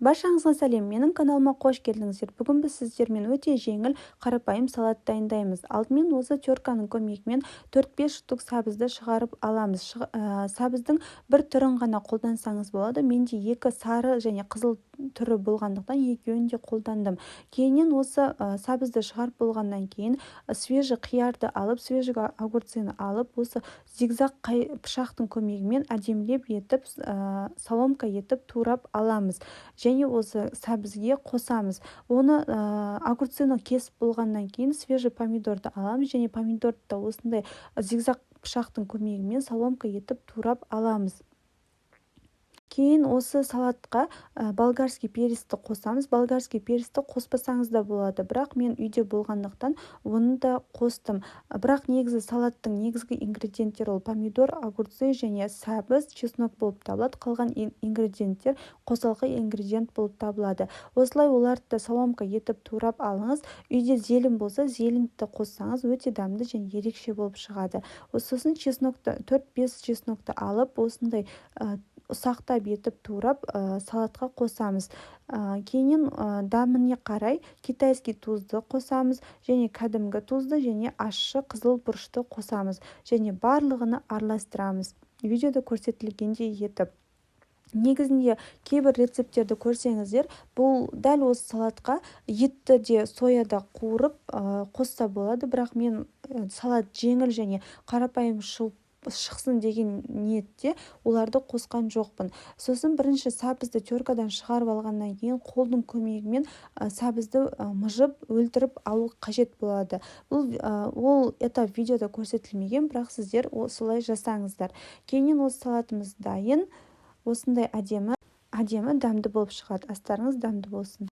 Баршаңызға сәлем, менің каналыма қош келдіңіздер. Бүгін біз сіздермен өте жеңіл, қарапайым салат дайындаймыз. Алдымен осы терканың көмегімен 4-5 штук сабызды шығарып аламыз. Сабыздың бір түрін ғана қолдансаңыз болады. Менде екі сары және қызыл түрі болғандықтан екеуін де қолдандым. Кейіннен осы сабызды шығарып болғаннан кейін свежий қиярды алып, свежий огурцины алып, осы зигзаг пышақтың көмегімен әдемілеп етіп, соломка етіп турап аламыз. Және осы сәбізге қосамыз. Оны огурцины кесіп болғаннан кейін свежий помидорды аламыз және помидорды да осындай зигзаг пышақтың көмегімен соломка етіп турап аламыз. Кейін осы салатқа болгарский пересті қосамыз. Болгарский пересті қоспасаңыз да болады, бірақ мен үйде болғандықтан оны да қостым. Бірақ негізі салаттың негізгі ингредиенттері ол помидор, огурцы және сәбіз, чеснок болып табылады. Қалған ингредиенттер қосалқы ингредиент болып табылады. Осылай оларды да соломка етіп турап алыңыз. Үйде зелень болса, зеленді қоссаңыз өте дәмді және ерекше болып шығады. Сосын чеснокты 4-5 чеснокты алып, осындай ұсақтап етіп турап салатқа қосамыз. Кейіннен дәміне қарай китайский тұзды қосамыз және кәдімгі тұзды және ащы қызыл бұрышты қосамыз және барлығыны араластырамыз. Видеода көрсетілгендей етіп. Негізінде кейбір рецепттерді көрсеңіздер, бұл дәл осы салатқа етті де сояда қуырып қосса болады, бірақ мен салат жеңіл және қарапайым шықсын деген ниетте оларды қосқан жоқпын. Сосын бірінші сабызды теркадан шығарып алғаннан кейін қолдың көмегімен сабызды мыжып, өлтіріп алу қажет болады. Ол этап видеода көрсетілмеген, бірақ сіздер осылай жасаңыздар. Кейіннен осы салатымыз дайын. Осындай әдемі дәмді болып шығады. Астарыңыз дәмді болсын.